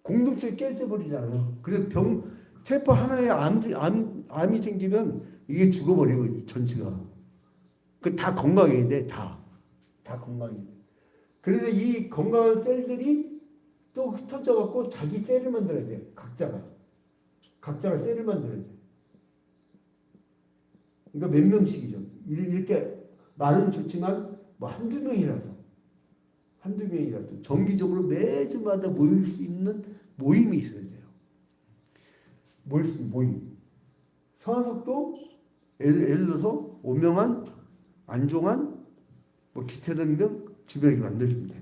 공동체 깨져버리잖아요. 그래서 세포 하나에 암이 생기면 이게 죽어버리고 이 전체가. 그 다 건강해야 돼. 다 건강해야 돼. 그래서 이 건강한 셀들이 또 흩어져 갖고 자기 셀을 만들어야 돼. 각자가 셀을 만들어야 돼. 그러니까 몇 명씩이죠. 이렇게 말은 좋지만 뭐 한두 명이라도 정기적으로 매주마다 모일 수 있는 모임이 있어야 돼요. 모일 수 있는 모임. 서한석도 예를 들어서 오명한, 안종한, 뭐 기태등 등 주변에 만들어주면 돼요.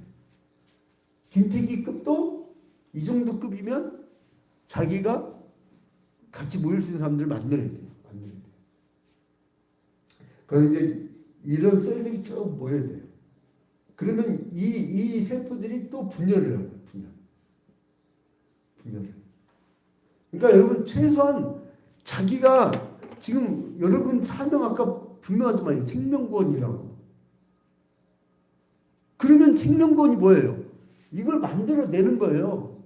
김태기급도 이 정도 급이면 자기가 같이 모일 수 있는 사람들을 만들어야 돼요. 그래서 이제 이런 셀들이 쭉 모여야 돼요. 그러면 이 세포들이 또 분열을 하는 거예요. 분열을. 그러니까 여러분 최소한 자기가 지금 여러분 사명 아까 분명하더만 생명구원이라고. 그러면 생명구원이 뭐예요? 이걸 만들어내는 거예요.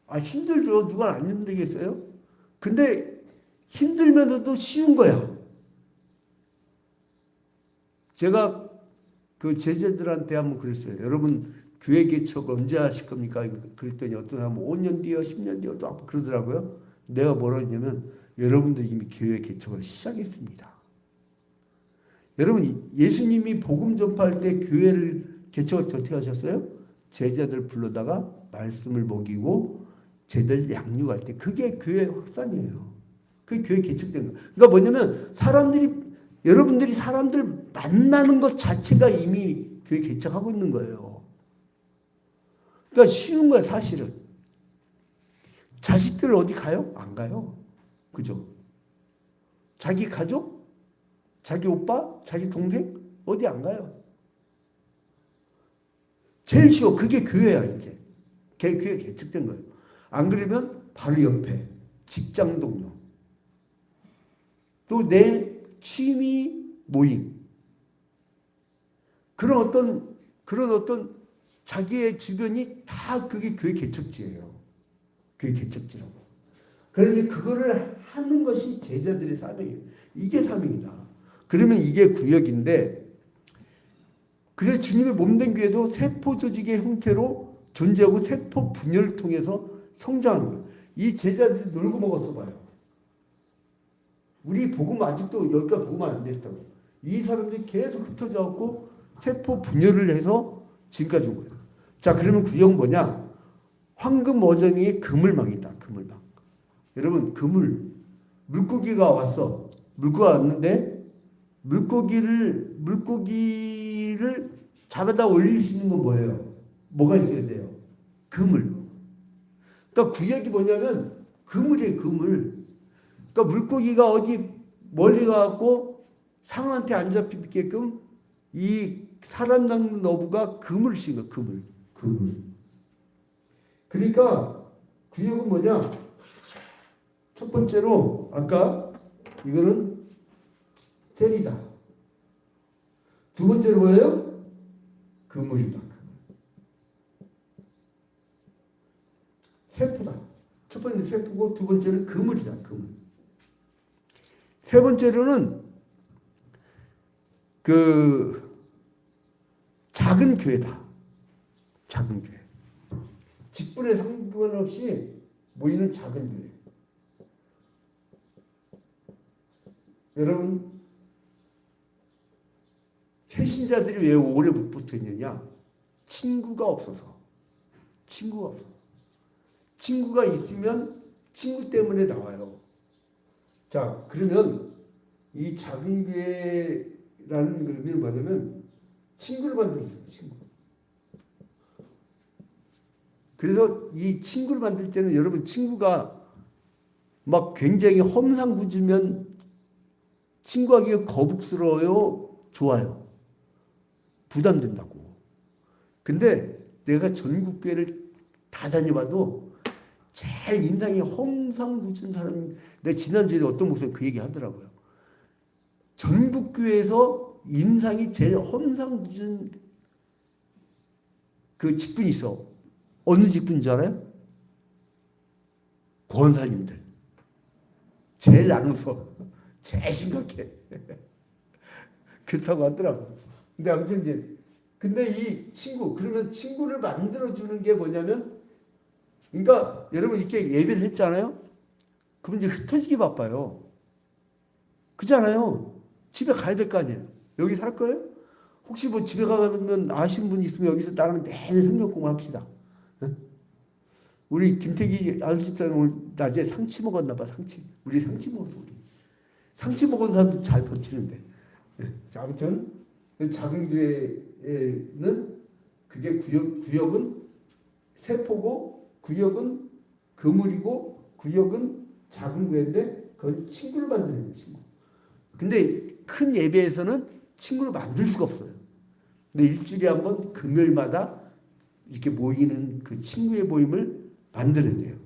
아 힘들죠. 누가 안 힘들겠어요? 근데 힘들면서도 쉬운 거야. 제가 그 제자들한테 한번 그랬어요. 여러분 교회 개척 언제 하실 겁니까? 그랬더니 어떤 사람은 5년 뒤요, 10년 뒤요 또 그러더라고요. 내가 뭐라 했냐면 여러분들 이미 교회 개척을 시작했습니다. 여러분 예수님이 복음 전파할 때 교회를 개척을 어떻게 하셨어요? 제자들 불러다가 말씀을 먹이고 제들 양육할 때 그게 교회 확산이에요. 그게 교회 개척된 거예요. 그러니까 뭐냐면 여러분들이 사람들 만나는 것 자체가 이미 교회 개척하고 있는 거예요. 그러니까 쉬운 거야 사실은. 자식들 어디 가요? 안 가요. 그죠? 자기 가족? 자기 오빠? 자기 동생? 어디 안 가요. 제일 쉬워. 그게 교회야 이제. 교회 개척된 거예요. 안 그러면 바로 옆에 직장 동료. 또 내 취미 모임. 그런 어떤 자기의 주변이 다 그게 교회 개척지예요. 교회 개척지라고. 그러니 그거를 하는 것이 제자들의 사명이에요. 이게 사명이다. 그러면 이게 구역인데 그래서 주님의 몸된 교회도 세포 조직의 형태로 존재하고 세포 분열을 통해서 성장하는 거예요. 이 제자들이 놀고 먹었어 봐요. 우리 복음 아직도 여기까지 복음 안 됐다고. 이 사람들이 계속 흩어져 갖고 세포 분열을 해서 지금까지 온 거예요. 자, 그러면 구역은 뭐냐? 황금 어정이의 그물망이다. 그물망. 여러분, 그물. 물고기가 왔어. 물고기가 왔는데 물고기를 잡아다 올릴 수 있는 건 뭐예요? 뭐가 있어야 돼요? 그물. 그러니까 구역이 뭐냐면 그물이에요. 그물. 그러니까 물고기가 어디 멀리 가고 상어한테 안 잡히게끔 이 사람 낚는 어부가 그물을 씌운 거예요. 그물. 그물. 그러니까 구역은 뭐냐? 첫 번째로 아까 이거는 셀이다. 두 번째로 뭐예요? 그물이다. 세포다. 첫 번째 세포고 두 번째는 그물이다. 그물. 세 번째로는 그 작은 교회다. 작은 교회. 직분에 상관없이 모이는 작은 교회. 여러분, 새신자들이 왜 오래 못 붙어 있느냐? 친구가 없어서. 친구가 없어. 친구가 있으면 친구 때문에 나와요. 자, 그러면 이 작은 교회라는 의미는 뭐냐면 친구를 만들어줘요. 친구. 그래서 이 친구를 만들 때는 여러분 친구가 막 굉장히 험상궂으면 친구하기가 거북스러워요? 좋아요? 부담된다고. 근데 내가 전국교회를 다 다녀봐도 제일 인상이 험상궂은 사람, 내가 지난주에 어떤 목사님 그 얘기 하더라고요. 전국교회에서 인상이 제일 험상궂은 그 직분이 있어. 어느 직분인 줄 알아요? 권사님들. 제일 안 웃어. 제일 심각해. 그렇다고 하더라고. 근데 아무튼 이제, 근데 이 친구, 그러면 친구를 만들어주는 게 뭐냐면, 그러니까 여러분 이렇게 예배를 했잖아요? 그럼 이제 흩어지기 바빠요. 그렇잖아요? 집에 가야 될 거 아니에요? 여기 살 거예요? 혹시 뭐 집에 가면 아시는 분 있으면 여기서 나랑 내내 성경 공부합시다. 응? 우리 김태기 아들집사님 오늘 낮에 상치 먹었나 봐. 상치. 우리 상치 먹었어. 우리. 상치 먹은 사람도 잘 버티는데. 자, 아무튼 작은 교회는 그게 구역은 세포고 구역은 그물이고 구역은 작은 교회인데 그건 친구를 만드는 거예요. 친구. 근데 큰 예배에서는 친구를 만들 수가 없어요. 근데 일주일에 한 번 금요일마다 이렇게 모이는 그 친구의 모임을 만들어야 돼요.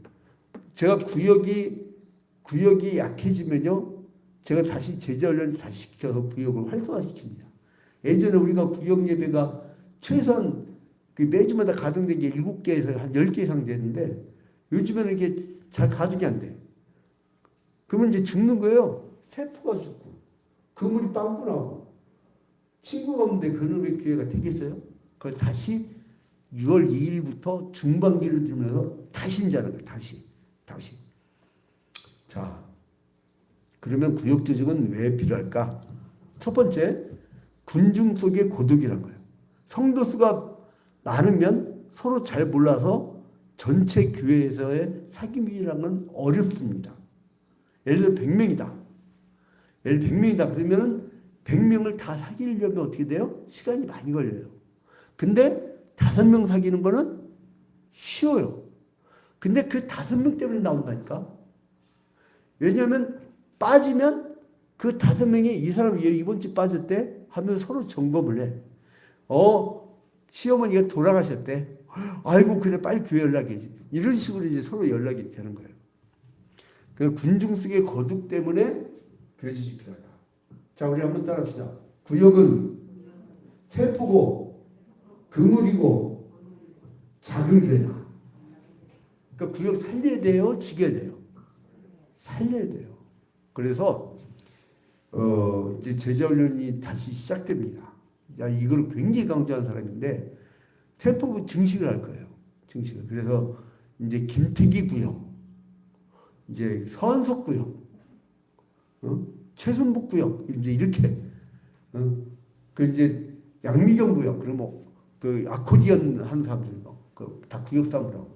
제가 구역이 약해지면요, 제가 다시 제자 훈련을 다시 시켜서 구역을 활성화시킵니다. 예전에 우리가 구역 예배가 최소한 그 매주마다 가동된 게 7개에서 한 10개 이상 되는데 요즘에는 이게 잘 가동이 안 돼. 그러면 이제 죽는 거예요. 세포가 죽고 그물이 빵꾸 나고 친구가 없는데 그놈의 교회가 되겠어요? 그래서 다시 6월 2일부터 중반기를 들면서 다시 인자는 거예요. 다시. 자, 그러면 구역 조직은 왜 필요할까? 첫 번째, 군중 속의 고독이란 거예요. 성도 수가 많으면 서로 잘 몰라서 전체 교회에서의 사귐이라는 건 어렵습니다. 예를 들어 100명이다. 그러면 100명을 다 사귀려면 어떻게 돼요? 시간이 많이 걸려요. 근데 5명 사귀는 거는 쉬워요. 근데 그 5명 때문에 나온다니까. 왜냐하면 빠지면 그 5명이 이 사람이 이번 주 빠졌대 하면 서로 점검을 해. 시어머니가 돌아가셨대. 아이고, 그래, 빨리 교회 연락해야지. 이런 식으로 이제 서로 연락이 되는 거예요. 그 군중 속의 거룩 때문에 교회 조직이 필요하다. 자, 우리 한번 따라합시다. 구역은 세포고, 그물이고, 작은 교회다. 그러니까 구역 살려야 돼요? 죽여야 돼요? 살려야 돼요. 그래서, 이제 제자훈련이 다시 시작됩니다. 야, 이걸 굉장히 강조하는 사람인데 세포부 증식을 할 거예요. 증식을. 그래서 이제 김태기 구역, 이제 서한석 구역, 최순복 구역, 이제 이렇게, 그 이제 양미경 구역, 그리고 뭐 그 아코디언 하는 사람들, 그다 구역 사람들하고,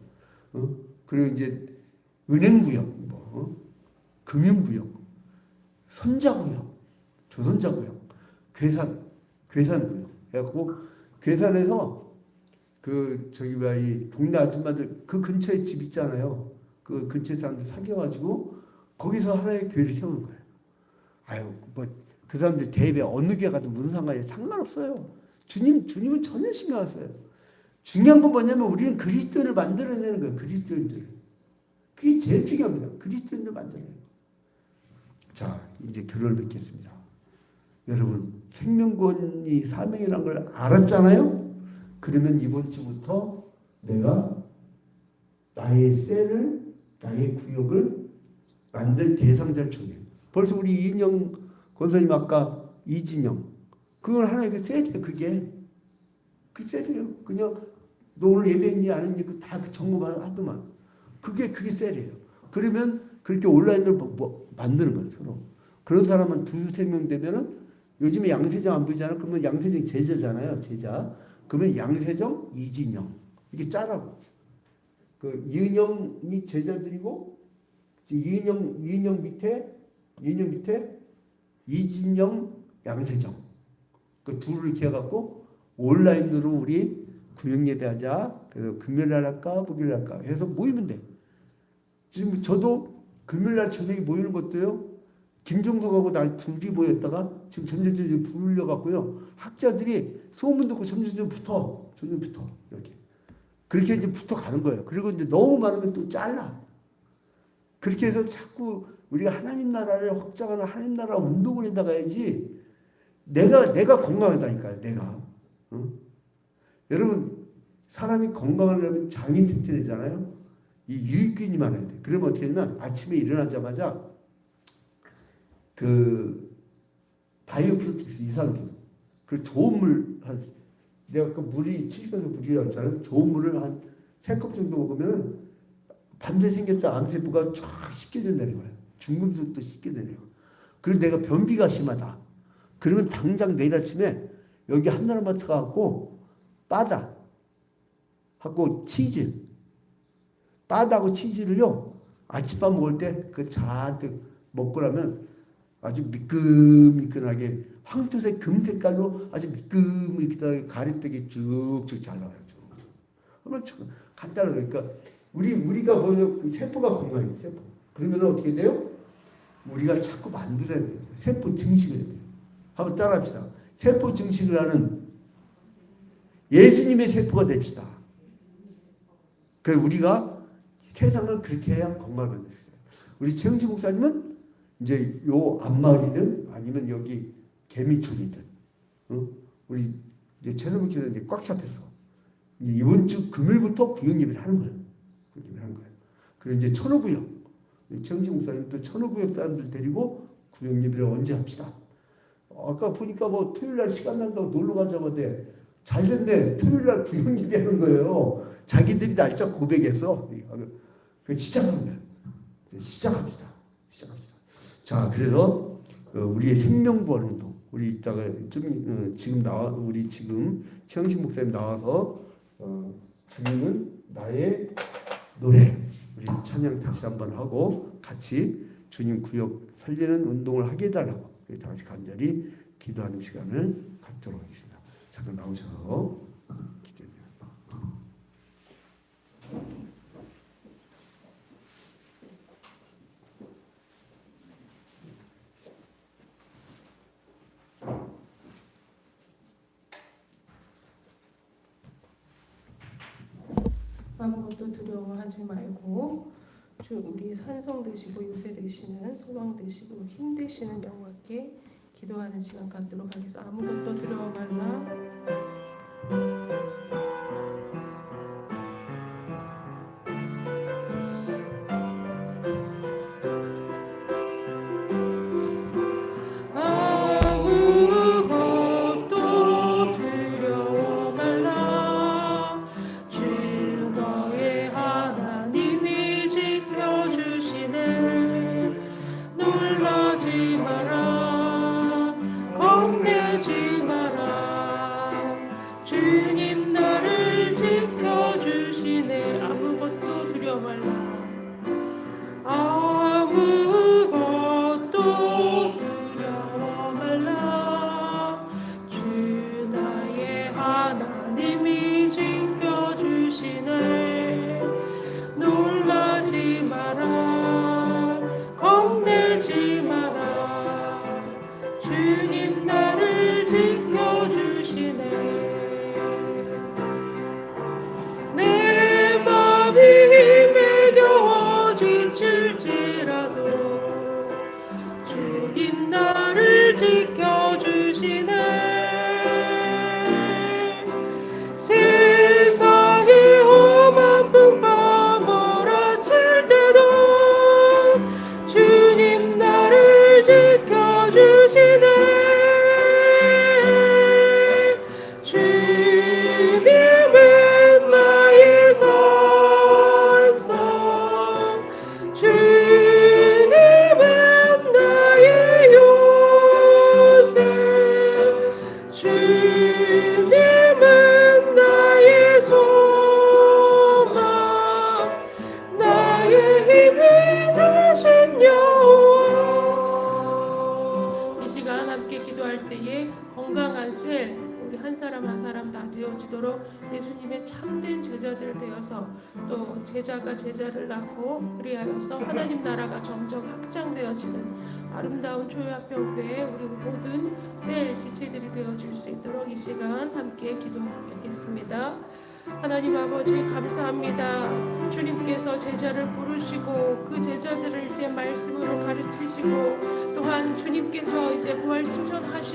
그리고 이제 은행 구역, 금융 구역, 선자 구역, 조선자 구역, 괴산 구역. 해갖고 괴산에서 그 저기 뭐야 이 동네 아줌마들 그 근처에 집 있잖아요. 그 근처에 사람들 사귀어가지고 거기서 하나의 교회를 세우는 거예요. 아유 뭐 그 사람들 대회 어느 교회 가도 무슨 상관이 상관없어요. 주님은 전혀 신경 안 써요. 중요한 건 뭐냐면 우리는 그리스도인을 만들어내는 거예요. 그리스도인들. 그게 제일 중요합니다. 그리스도인을 만들어내는 거예요. 자 이제 결론을 맺겠습니다. 여러분 생명권이 사명이라는 걸 알았잖아요. 그러면 이번 주부터 내가 나의 셀을, 나의 구역을 만들 대상자를 정해요. 벌써 우리 이인영 권사님 아까 이진영 그걸 하나의 그 셀이에요. 그게 그 셀이에요. 그냥 너 오늘 예배했니 안 했니 다 그 점검하더만 그게 셀이에요. 그러면 그렇게 온라인으로 만드는 거예요. 서로 그런 사람은 2-3명 되면은 요즘에 양세정 안 보이잖아. 그러면 양세정 제자잖아요. 제자. 그러면 양세정, 이진영 이게 짜라고. 그 이은영이 제자들이고 이은영 밑에 이진영, 양세정 그 둘을 이렇게 해갖고 온라인으로 우리 구역 예배하자. 그래서 금요일날 할까 목요일 할까 해서 모이면 돼. 지금 저도 금요일날 저녁에 모이는 것도요. 김종석하고 나 둘이 모였다가 지금 점점 불려갖고요. 학자들이 소문 듣고 점점 붙어 이렇게 그렇게 이제 붙어 가는 거예요. 그리고 이제 너무 많으면 또 잘라. 그렇게 해서 자꾸 우리가 하나님 나라를 확장하는 하나님 나라 운동을 해 나가야지. 내가 건강하다니까요. 내가. 여러분 사람이 건강하려면 장이 튼튼해잖아요. 이 유익균이 많아야 돼. 그러면 어떻게 되냐면 아침에 일어나자마자 그 바이오프로틱스 이산균 그 좋은 물 내가 아까 물이 70% 물이라고 했잖아요. 좋은 물을 한 3컵 정도 먹으면 밤새 생겼던 암세포가 쫙 씻겨진다는 거예요. 중금속도 씻겨내요. 그리고 내가 변비가 심하다. 그러면 당장 내일 아침에 여기 한나라마트 가갖고 바다 하고 치즈 바다하고 치즈를요 아침밥 먹을 때 그 잔뜩 먹고 나면 아주 미끈미끈하게 황토색 금색깔로 아주 미끈미끈하게 가래떡이 쭉쭉 잘 나와요. 그러면 간단한 거니까 우리가 보는 그 세포가 건강해요. 세포. 그러면 어떻게 돼요? 우리가 자꾸 만들어야 돼요. 세포 증식을 해야 돼요. 한번 따라합시다. 세포 증식을 하는 예수님의 세포가 됩시다. 그래서 우리가 세상을 그렇게 해야 건강을 만들 수 있어요. 우리 최영지 목사님은 이제 요 앞마을이든 아니면 여기 개미촌이든, 우리 이제 최선목사님 이제 꽉 잡혔어. 이제 이번 주 금요일부터 구역 예배를 하는 거예요. 구역 예배를 하는 거예요. 그리고 이제 천호구역, 최영지 목사님 또 천호구역 사람들 데리고 구역 예배를 언제 합시다. 아까 보니까 뭐 토요일날 시간 난다고 놀러 가자고 하는데 잘 됐네. 토요일날 구역 예배하는 거예요. 자기들이 날짜 고백해서 시작합니다. 시작합시다. 자, 그래서 우리의 생명구원 운동, 우리 이따가 좀 우리 지금 최영식 목사님 나와서 주님은 나의 노래, 우리 찬양 다시 한번 하고 같이 주님 구역 살리는 운동을 하게 해달라고 다 같이 간절히 기도하는 시간을 갖도록 하겠습니다. 잠깐 나오셔서 기도해요. 아무것도 두려워하지 말고 주 우리 산성 되시고 요새 되시는 소망 되시고 힘 되시는 여호와께 기도하는 시간 갖도록 하겠습니다. 아무것도 두려워 말라. 아무것도 되어지도록 예수님의 참된 제자들 되어서 또 제자가 제자를 낳고 그리하여서 하나님 나라가 점점 확장되어지는 아름다운 초요합평교회 우리 모든 셀 지체들이 되어질 수 있도록 이 시간 함께 기도하겠습니다. 하나님 아버지 감사합니다. 주님께서 제자를 부르시고 그 제자들을 이제 말씀으로 가르치시고 또한 주님께서 이제 부활 승천하시는